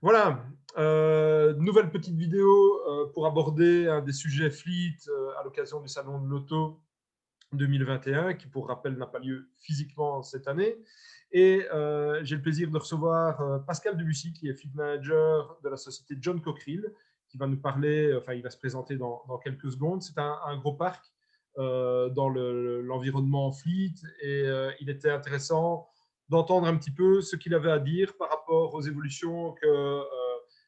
Voilà, nouvelle petite vidéo pour aborder un des sujets fleet à l'occasion du Salon de l'Auto 2021, qui, pour rappel, n'a pas lieu physiquement cette année. Et j'ai le plaisir de recevoir Pascal Debussy, qui est Fleet Manager de la société John Cockerill, qui va nous parler, enfin, il va se présenter dans quelques secondes. C'est un gros parc dans l'environnement fleet et il était intéressant d'entendre un petit peu ce qu'il avait à dire par rapport aux évolutions que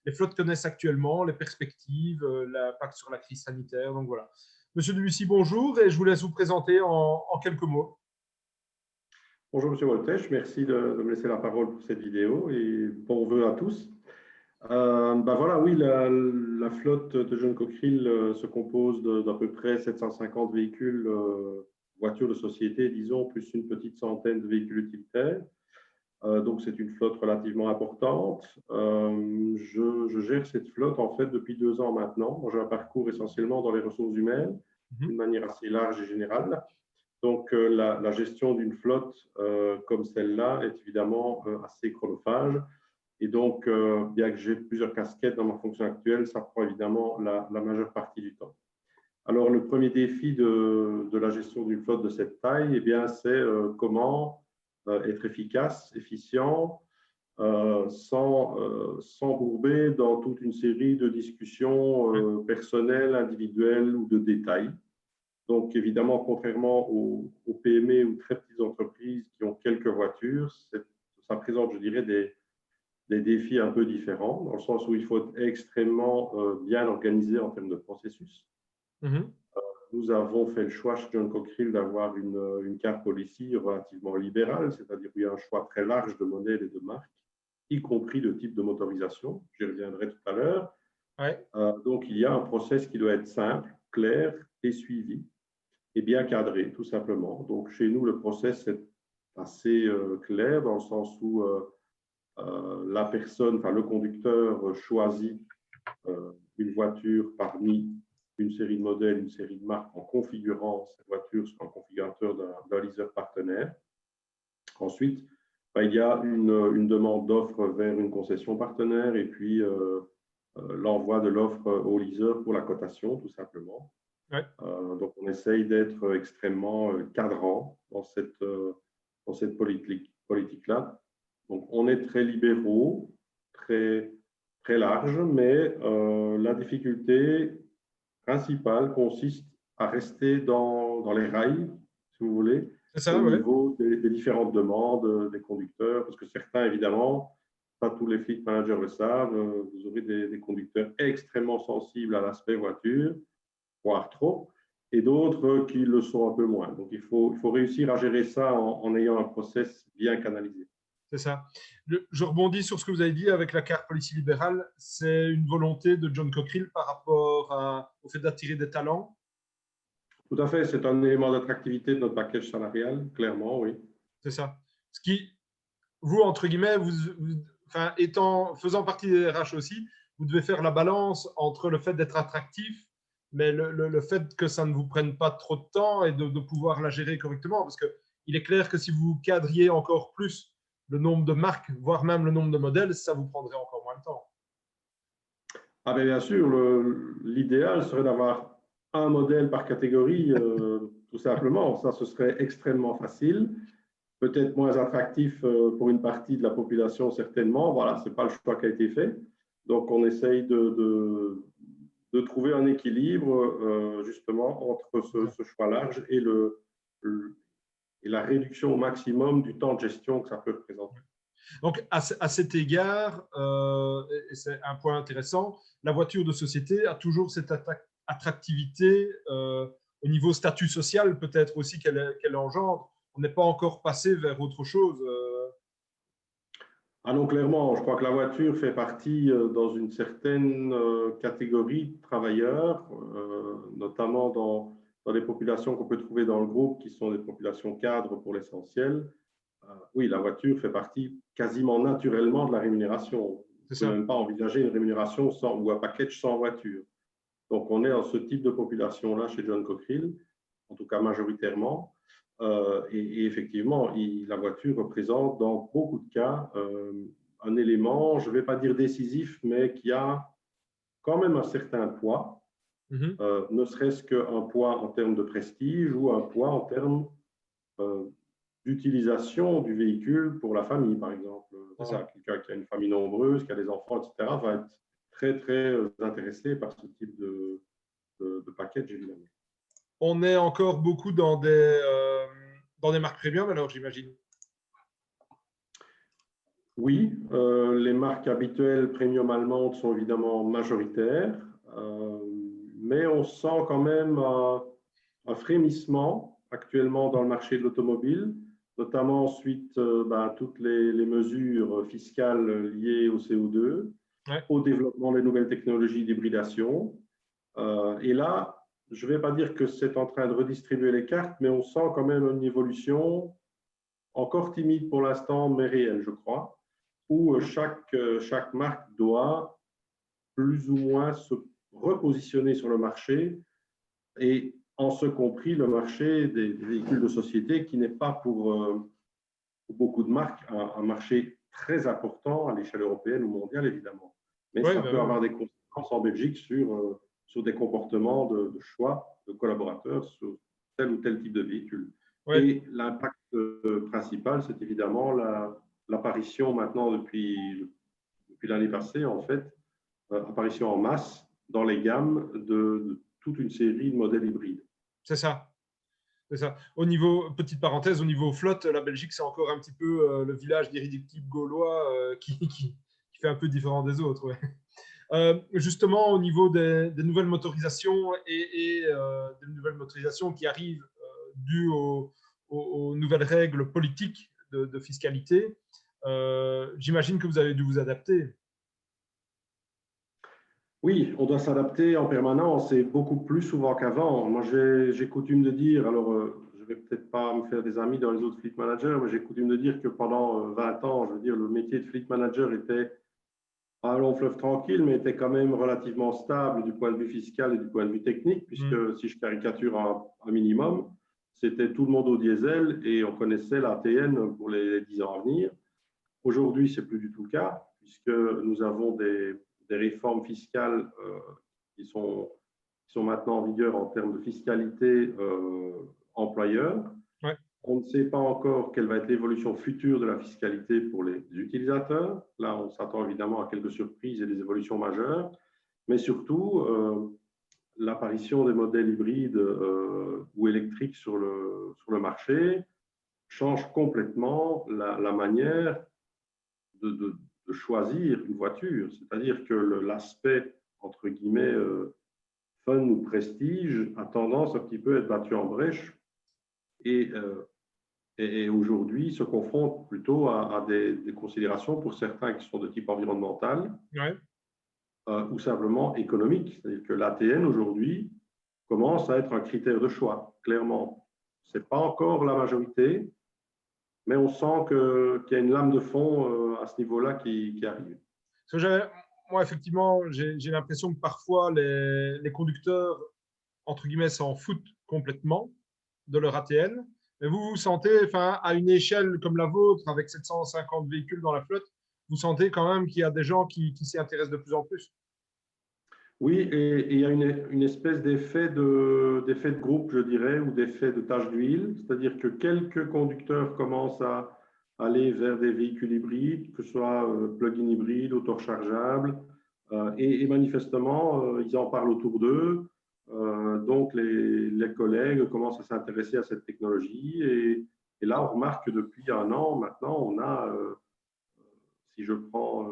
les flottes connaissent actuellement, les perspectives, l'impact sur la crise sanitaire. Donc voilà. Monsieur Debussy, bonjour, et je vous laisse vous présenter en quelques mots. Bonjour Monsieur Woltech, merci de me laisser la parole pour cette vidéo et bon vœu à tous. Voilà, oui, la flotte de John Cockerill se compose d'à peu près 750 véhicules, voitures de société, disons, plus une petite centaine de véhicules utilitaires. Donc c'est une flotte relativement importante. Je gère cette flotte en fait depuis 2 ans maintenant. J'ai un parcours essentiellement dans les ressources humaines, d'une manière assez large et générale. Donc, la gestion d'une flotte comme celle-là est évidemment assez chronophage. Et donc, bien que j'ai plusieurs casquettes dans ma fonction actuelle, ça prend évidemment la majeure partie du temps. Alors, le premier défi de la gestion d'une flotte de cette taille, eh bien, c'est comment être efficace, efficient, sans bourber dans toute une série de discussions personnelles, individuelles ou de détails. Donc, évidemment, contrairement aux PME ou très petites entreprises qui ont quelques voitures, ça présente, je dirais, des défis un peu différents, dans le sens où il faut être extrêmement bien organisé en termes de processus. Nous avons fait le choix chez John Cockerill d'avoir une car policy relativement libérale, c'est-à-dire qu'il y a un choix très large de modèles et de marques, y compris de type de motorisation. J'y reviendrai tout à l'heure. Ouais. Donc, il y a un process qui doit être simple, clair et suivi, et bien cadré, tout simplement. Donc, chez nous, le process est assez clair dans le sens où la personne, enfin le conducteur choisit une voiture parmi une série de modèles, une série de marques en configurant cette voiture sur un configurateur d'un leaser partenaire. Ensuite, il y a une demande d'offre vers une concession partenaire et puis l'envoi de l'offre au leaser pour la cotation, tout simplement. Ouais. Donc, on essaye d'être extrêmement cadrant dans cette politique-là. Donc, on est très libéraux, très, très large, mais la difficulté principale consiste à rester dans les rails, si vous voulez, C'est ça, au ouais. niveau des différentes demandes des conducteurs, parce que certains, évidemment, pas tous les fleet managers le savent, vous aurez des conducteurs extrêmement sensibles à l'aspect voiture, voire trop, et d'autres qui le sont un peu moins. Donc, il faut réussir à gérer ça en ayant un process bien canalisé. C'est ça. Je rebondis sur ce que vous avez dit avec la carte policy libérale. C'est une volonté de John Cockerill par rapport au fait d'attirer des talents. Tout à fait, c'est un élément d'attractivité de notre package salarial, clairement, oui. C'est ça. Ce qui, vous, entre guillemets, enfin, faisant partie des RH aussi, vous devez faire la balance entre le fait d'être attractif, mais le fait que ça ne vous prenne pas trop de temps et de pouvoir la gérer correctement. Parce qu'il est clair que si vous cadriez encore plus le nombre de marques, voire même le nombre de modèles, ça vous prendrait encore moins de temps. Ah ben bien sûr, l'idéal serait d'avoir un modèle par catégorie, tout simplement. Ça, ce serait extrêmement facile, peut-être moins attractif pour une partie de la population, certainement. Voilà, ce n'est pas le choix qui a été fait. Donc, on essaye de trouver un équilibre, justement, entre ce choix large et la réduction au maximum du temps de gestion que ça peut représenter. Donc, à cet égard, et c'est un point intéressant, la voiture de société a toujours cette attractivité au niveau statut social, peut-être aussi qu'elle engendre. On n'est pas encore passé vers autre chose. Ah non, clairement, je crois que la voiture fait partie dans une certaine catégorie de travailleurs, notamment dans les populations qu'on peut trouver dans le groupe, qui sont des populations cadres pour l'essentiel. Oui, la voiture fait partie quasiment naturellement de la rémunération. On ne peut même pas envisager une rémunération ou un package sans voiture. Donc, on est dans ce type de population-là chez John Cockerill, en tout cas majoritairement. Et effectivement, la voiture représente dans beaucoup de cas un élément élément, je ne vais pas dire décisif, mais qui a quand même un certain poids, ne serait-ce qu'un poids en termes de prestige ou un poids en termes d'utilisation du véhicule pour la famille, par exemple. Voilà, quelqu'un qui a une famille nombreuse, qui a des enfants, etc., va être très, très intéressé par ce type de package, évidemment. On est encore beaucoup dans des marques premium, alors j'imagine. Oui, les marques habituelles premium allemandes sont évidemment majoritaires, mais on sent quand même un frémissement actuellement dans le marché de l'automobile, notamment suite à toutes les mesures fiscales liées au CO2, au développement des nouvelles technologies d'hybridation. Et là, je ne vais pas dire que c'est en train de redistribuer les cartes, mais on sent quand même une évolution encore timide pour l'instant, mais réelle, je crois, où chaque marque doit plus ou moins se repositionner sur le marché, et en ce compris le marché des véhicules de société, qui n'est pas pour beaucoup de marques un marché très important à l'échelle européenne ou mondiale, évidemment. Mais ça peut avoir des conséquences en Belgique sur des comportements de choix de collaborateurs sur tel ou tel type de véhicule. Et l'impact principal, c'est évidemment l'apparition maintenant depuis l'année passée, en fait, apparition en masse dans les gammes de toute une série de modèles hybrides. C'est ça. C'est ça. Au niveau, petite parenthèse, au niveau flotte, la Belgique, c'est encore un petit peu le village d'irréductibles gaulois qui fait un peu différent des autres. Justement, au niveau des nouvelles motorisations et des nouvelles motorisations qui arrivent dues aux nouvelles règles politiques de fiscalité, j'imagine que vous avez dû vous adapter. Oui, on doit s'adapter en permanence et beaucoup plus souvent qu'avant. Moi, j'ai coutume de dire, alors je ne vais peut-être pas me faire des amis dans les autres fleet managers, mais j'ai coutume de dire que pendant 20 ans, je veux dire, le métier de fleet manager était un long fleuve tranquille, mais était quand même relativement stable du point de vue fiscal et du point de vue technique, puisque si je caricature un minimum, c'était tout le monde au diesel et on connaissait l'ATN pour les 10 ans à venir. Aujourd'hui, ce n'est plus du tout le cas, puisque nous avons des réformes fiscales qui sont maintenant en vigueur en termes de fiscalité employeur. On ne sait pas encore quelle va être l'évolution future de la fiscalité pour les utilisateurs. Là, on s'attend évidemment à quelques surprises et des évolutions majeures, mais surtout l'apparition des modèles hybrides ou électriques sur le marché change complètement la manière de choisir une voiture. C'est-à-dire que l'aspect, entre guillemets, fun ou prestige a tendance un petit peu à être battu en brèche et aujourd'hui se confronte plutôt à des considérations pour certains qui sont de type environnemental ou simplement économique. C'est-à-dire que l'ATN aujourd'hui commence à être un critère de choix, clairement. Ce n'est pas encore la majorité, mais on sent qu'il y a une lame de fond à ce niveau-là qui arrive. Moi, effectivement, j'ai l'impression que parfois les conducteurs, entre guillemets, s'en foutent complètement de leur ATN. Mais vous sentez, à une échelle comme la vôtre, avec 750 véhicules dans la flotte, vous sentez quand même qu'il y a des gens qui s'y intéressent de plus en plus. Oui, et il y a une espèce d'effet de groupe, je dirais, ou d'effet de tache d'huile, c'est-à-dire que quelques conducteurs commencent à aller vers des véhicules hybrides, que ce soit plug-in hybride, auto-rechargeable, et manifestement, ils en parlent autour d'eux. Donc, les collègues commencent à s'intéresser à cette technologie, et là, on remarque que depuis un an, maintenant, on a, si je prends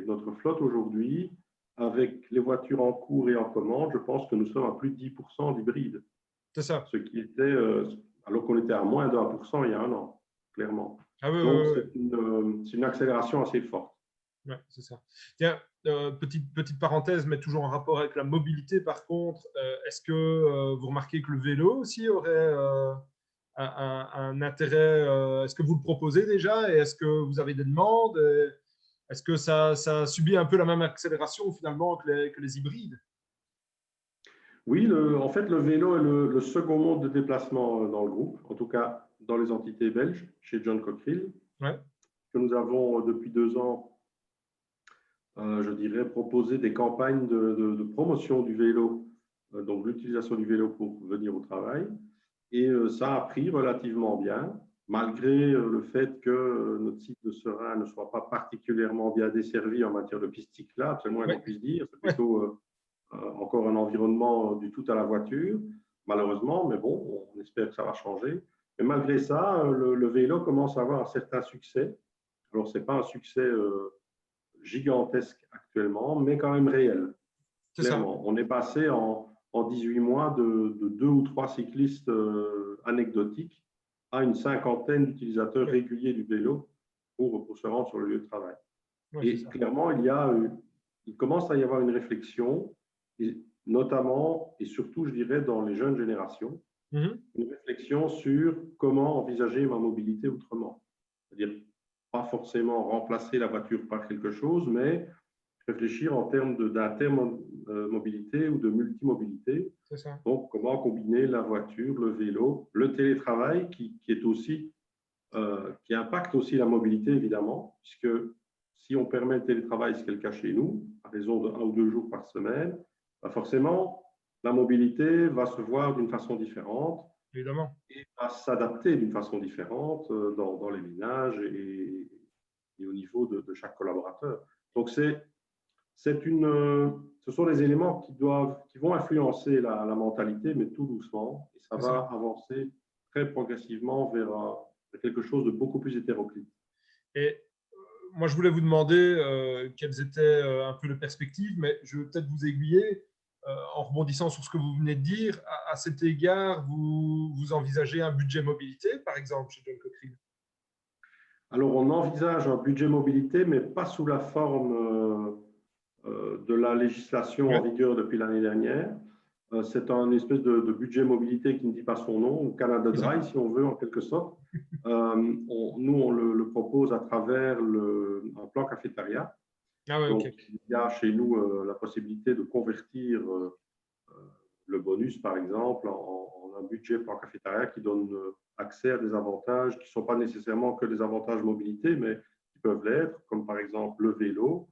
notre flotte aujourd'hui, avec les voitures en cours et en commande, je pense que nous sommes à plus de 10% d'hybrides. C'est ça. Ce qui était, alors qu'on était à moins de 1% il y a un an, clairement. Donc, c'est une accélération assez forte. Ouais, c'est ça. Tiens, petite parenthèse, mais toujours en rapport avec la mobilité, par contre, est-ce que vous remarquez que le vélo aussi aurait un intérêt, est-ce que vous le proposez déjà et est-ce que vous avez des demandes? Est-ce que ça subit un peu la même accélération finalement que les hybrides? Oui, en fait, le vélo est le second mode de déplacement dans le groupe, en tout cas dans les entités belges, chez John Cockerill. que nous avons depuis 2 ans, je dirais, proposé des campagnes de promotion du vélo, donc l'utilisation du vélo pour venir au travail. Et ça a pris relativement bien, malgré le fait que notre site de Seraing ne soit pas particulièrement bien desservi en matière de pistes cyclables, c'est le moins qu'on puisse dire. C'est plutôt encore un environnement du tout à la voiture, malheureusement, mais bon, on espère que ça va changer. Mais malgré ça, le vélo commence à avoir un certain succès. Alors, ce n'est pas un succès gigantesque actuellement, mais quand même réel, clairement. On est passé en 18 mois de 2 ou 3 cyclistes anecdotiques à une cinquantaine d'utilisateurs réguliers du vélo pour se rendre sur le lieu de travail. Et clairement, il commence à y avoir une réflexion, et notamment et surtout, je dirais, dans les jeunes générations, une réflexion sur comment envisager ma mobilité autrement. C'est-à-dire, pas forcément remplacer la voiture par quelque chose, mais réfléchir en termes d'intermobilité ou de multimobilité. Donc, comment combiner la voiture, le vélo, le télétravail qui est aussi, qui impacte aussi la mobilité, évidemment, puisque si on permet le télétravail, ce qui est le cas chez nous, à raison de 1 ou 2 jours par semaine, forcément, la mobilité va se voir d'une façon différente. Évidemment. Et va s'adapter d'une façon différente dans les ménages et au niveau de chaque collaborateur. Donc, ce sont des éléments qui vont influencer la mentalité, mais tout doucement, et ça va avancer très progressivement vers quelque chose de beaucoup plus hétéroclite. Et moi, je voulais vous demander quelles étaient un peu les perspectives, mais je vais peut-être vous aiguiller en rebondissant sur ce que vous venez de dire. À cet égard, vous envisagez un budget mobilité, par exemple, chez John Cochrane? Alors, on envisage un budget mobilité, mais pas sous la forme de la législation en vigueur depuis l'année dernière. C'est un espèce de budget mobilité qui ne dit pas son nom, Canada Dry, si on veut, en quelque sorte. Nous, on le propose à travers un plan cafétéria. Donc, il y a chez nous la possibilité de convertir le bonus, par exemple, en un budget plan cafétéria qui donne accès à des avantages qui ne sont pas nécessairement que des avantages mobilité, mais qui peuvent l'être, comme par exemple le vélo,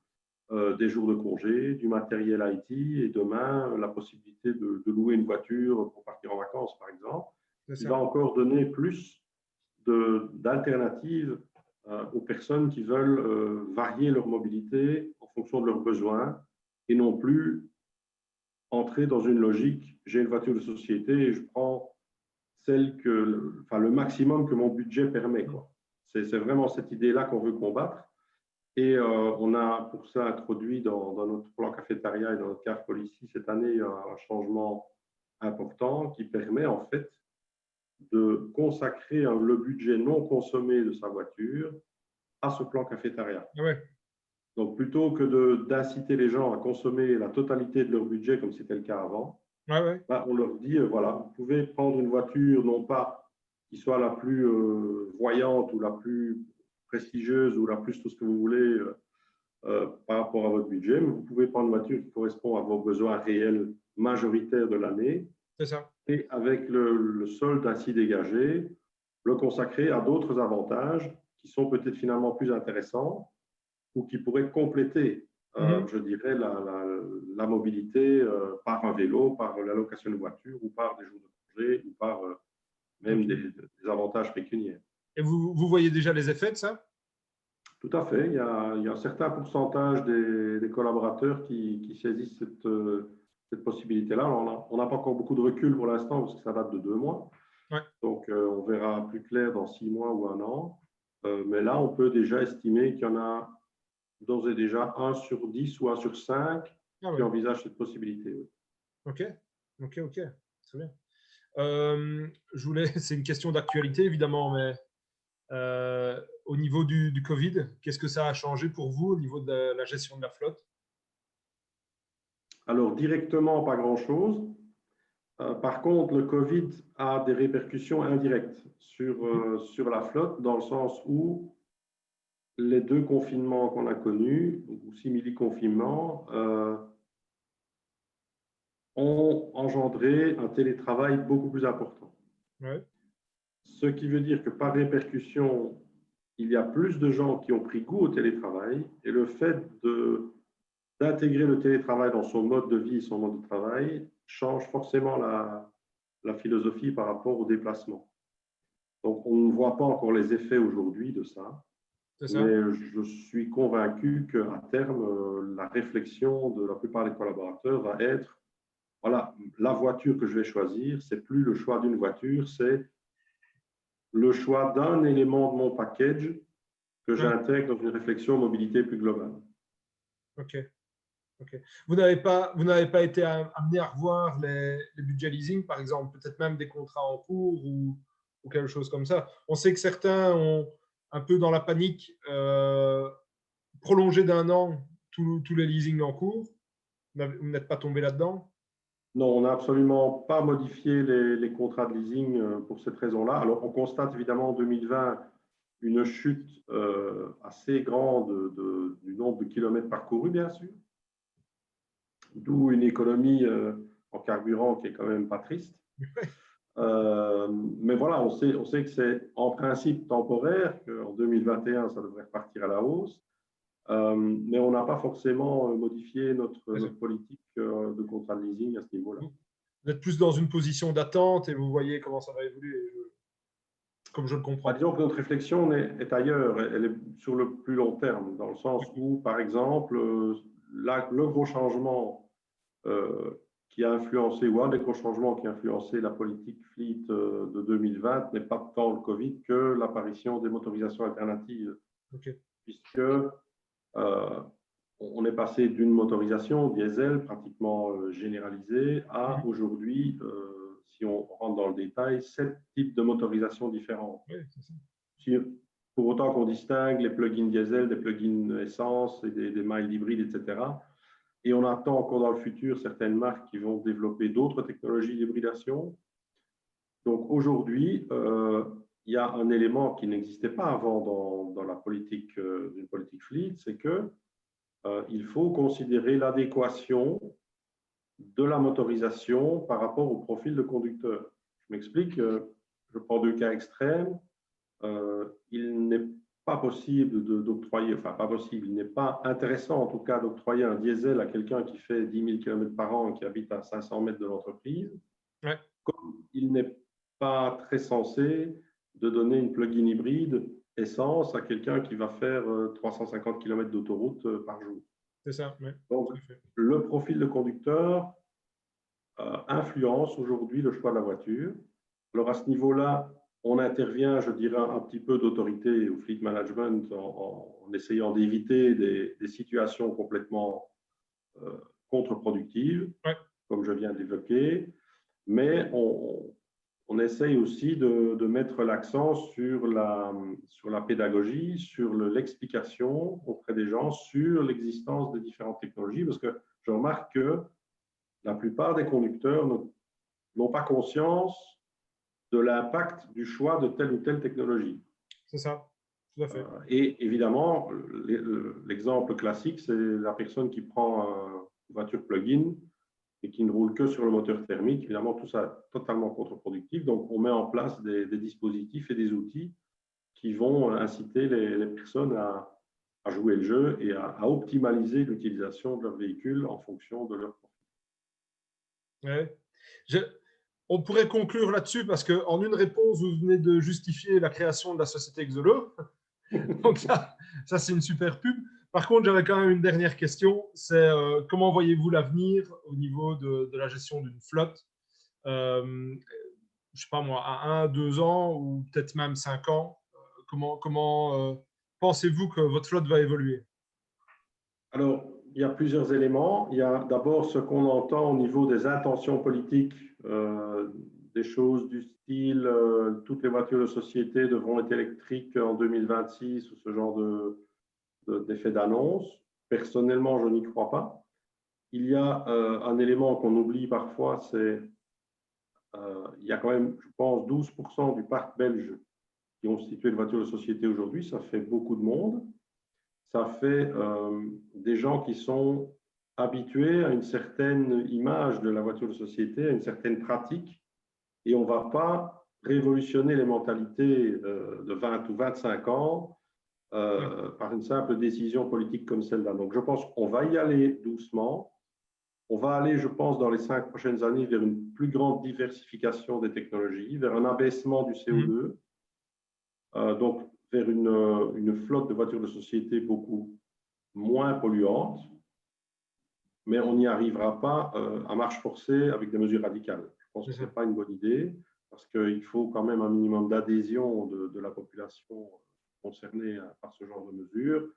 des jours de congé, du matériel IT et demain, la possibilité de louer une voiture pour partir en vacances, par exemple, qui va encore donner plus d'alternatives aux personnes qui veulent varier leur mobilité en fonction de leurs besoins et non plus entrer dans une logique, j'ai une voiture de société et je prends le maximum que mon budget permet. C'est vraiment cette idée-là qu'on veut combattre. Et on a pour ça introduit dans notre plan cafétéria et dans notre carte policy cette année un changement important qui permet en fait de consacrer le budget non consommé de sa voiture à ce plan cafétéria. Donc plutôt que d'inciter les gens à consommer la totalité de leur budget comme c'était le cas avant, on leur dit voilà, vous pouvez prendre une voiture non pas qui soit la plus voyante ou la plus prestigieuse ou la plus tout ce que vous voulez par rapport à votre budget, mais vous pouvez prendre une voiture qui correspond à vos besoins réels majoritaires de l'année. C'est ça. Et avec le solde ainsi dégagé, le consacrer à d'autres avantages qui sont peut-être finalement plus intéressants ou qui pourraient compléter, je dirais, la mobilité par un vélo, par la location de voiture ou par des jours de congé ou par même des avantages pécuniaires. Et vous voyez déjà les effets de ça? Tout à fait. Il y a un certain pourcentage des collaborateurs qui saisissent cette possibilité-là. On n'a pas encore beaucoup de recul pour l'instant parce que ça date de 2 mois. Donc, on verra plus clair dans 6 mois ou 1 an. Mais là, on peut déjà estimer qu'il y en a d'ores et déjà 1 sur 10 ou 1 sur 5 qui envisagent cette possibilité. Ok. Très bien. C'est une question d'actualité, évidemment, mais au niveau du Covid, qu'est-ce que ça a changé pour vous au niveau de la gestion de la flotte? Alors, directement, pas grand-chose. Par contre, le Covid a des répercussions indirectes sur la flotte, dans le sens où les 2 confinements qu'on a connus, ou simili-confinements, ont engendré un télétravail beaucoup plus important. Ce qui veut dire que par répercussion, il y a plus de gens qui ont pris goût au télétravail et le fait d'intégrer le télétravail dans son mode de vie, son mode de travail, change forcément la philosophie par rapport au déplacement. Donc, on ne voit pas encore les effets aujourd'hui de ça, mais je suis convaincu qu'à terme, la réflexion de la plupart des collaborateurs va être, voilà, la voiture que je vais choisir, c'est plus le choix d'une voiture, c'est le choix d'un élément de mon package que j'intègre dans une réflexion mobilité plus globale. Ok. Vous n'avez pas été amené à revoir les budgets leasing, par exemple, peut-être même des contrats en cours ou quelque chose comme ça. On sait que certains ont un peu dans la panique prolongé d'1 an tous les leasings en cours. Vous n'êtes pas tombé là-dedans? Non, on n'a absolument pas modifié les contrats de leasing pour cette raison-là. Alors, on constate évidemment en 2020 une chute assez grande du nombre de kilomètres parcourus, bien sûr. D'où une économie en carburant qui est quand même pas triste. Mais voilà, on sait que c'est en principe temporaire, qu'en 2021, ça devrait repartir à la hausse. Mais on n'a pas forcément modifié notre politique de contrat de leasing à ce niveau-là. Vous êtes plus dans une position d'attente et vous voyez comment ça va évoluer, comme je le comprends. Disons que notre réflexion est ailleurs, elle est sur le plus long terme, dans le sens où, par exemple, le gros changement qui a influencé, ou un des gros changements qui a influencé la politique fleet de 2020 n'est pas tant le Covid que l'apparition des motorisations alternatives. Puisque on est passé d'une motorisation diesel pratiquement généralisée à aujourd'hui, si on rentre dans le détail, 7 types de motorisations différentes. Pour autant qu'on distingue les plug-in diesel des plug-in essence et des mild hybrides, etc. Et on attend encore dans le futur certaines marques qui vont développer d'autres technologies d'hybridation. Donc aujourd'hui, il y a un élément qui n'existait pas avant dans la politique d'une politique fleet, c'est que il faut considérer l'adéquation de la motorisation par rapport au profil de conducteur. Je m'explique, je prends 2 cas extrêmes. Il n'est pas possible d'octroyer, enfin pas possible, il n'est pas intéressant en tout cas d'octroyer un diesel à quelqu'un qui fait 10 000 km par an et qui habite à 500 mètres de l'entreprise, comme il n'est pas très sensé de donner une plug-in hybride essence à quelqu'un qui va faire 350 km d'autoroute par jour. C'est ça, oui. Donc, le profil de conducteur influence aujourd'hui le choix de la voiture. Alors, à ce niveau-là, on intervient, je dirais, un petit peu d'autorité au fleet management en essayant d'éviter des situations complètement contre-productives, comme je viens d'évoquer. Mais on essaye aussi de mettre l'accent sur la pédagogie, sur l'explication auprès des gens sur l'existence des différentes technologies, parce que je remarque que la plupart des conducteurs n'ont pas conscience de l'impact du choix de telle ou telle technologie. C'est ça, tout à fait. Et évidemment, l'exemple classique, c'est la personne qui prend une voiture plug-in et qui ne roule que sur le moteur thermique. Évidemment, tout ça est totalement contre-productif. Donc, on met en place des dispositifs et des outils qui vont inciter les personnes à jouer le jeu et à optimaliser l'utilisation de leur véhicule en fonction de leur profil. On pourrait conclure là-dessus parce qu'en une réponse, vous venez de justifier la création de la société Exolo. Donc ça c'est une super pub. Par contre, j'avais quand même une dernière question. C'est comment voyez-vous l'avenir au niveau de la gestion d'une flotte je ne sais pas moi, à 1, 2 ans ou peut-être même 5 ans. Comment pensez-vous que votre flotte va évoluer? Alors, il y a plusieurs éléments. Il y a d'abord ce qu'on entend au niveau des intentions politiques, des choses du style toutes les voitures de société devront être électriques en 2026 ou ce genre d'effet d'annonce. Personnellement, je n'y crois pas. Il y a un élément qu'on oublie parfois, c'est il y a quand même, je pense, 12% du parc belge qui ont constitué de voitures de société aujourd'hui. Ça fait beaucoup de monde. Ça fait des gens qui sont habitués à une certaine image de la voiture de société, à une certaine pratique, et on ne va pas révolutionner les mentalités de 20 ou 25 ans par une simple décision politique comme celle-là. Donc, je pense qu'on va y aller doucement. On va aller, je pense, dans les 5 prochaines années vers une plus grande diversification des technologies, vers un abaissement du CO2, donc vers une flotte de voitures de société beaucoup moins polluante, mais on n'y arrivera pas à marche forcée avec des mesures radicales. Je pense que ce n'est pas une bonne idée, parce qu'il faut quand même un minimum d'adhésion de la population concernée par ce genre de mesures.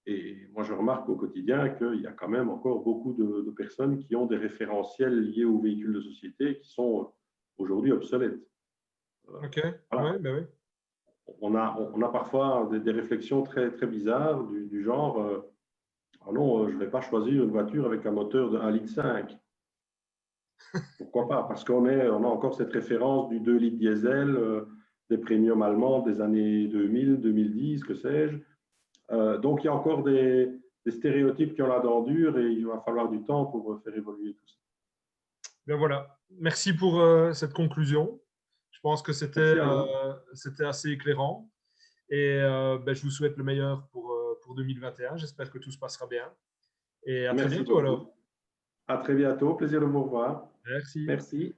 Et moi, je remarque au quotidien qu'il y a quand même encore beaucoup de personnes qui ont des référentiels liés aux véhicules de société qui sont aujourd'hui obsolètes. Ok, voilà. ouais, ben oui. On a parfois des réflexions très, très bizarres du genre ah non, je ne vais pas choisir une voiture avec un moteur de 1,5 litre. Pourquoi pas? Parce qu'on a encore cette référence du 2 litres diesel, des premiums allemands des années 2000, 2010, que sais-je. Donc, il y a encore des stéréotypes qui ont la dent dure et il va falloir du temps pour faire évoluer tout ça. Ben voilà. Merci pour cette conclusion. Je pense que c'était assez éclairant. Et ben, je vous souhaite le meilleur pour 2021. J'espère que tout se passera bien. Et à très Merci bientôt beaucoup. alors. À très bientôt. Plaisir de vous revoir. Merci. Merci.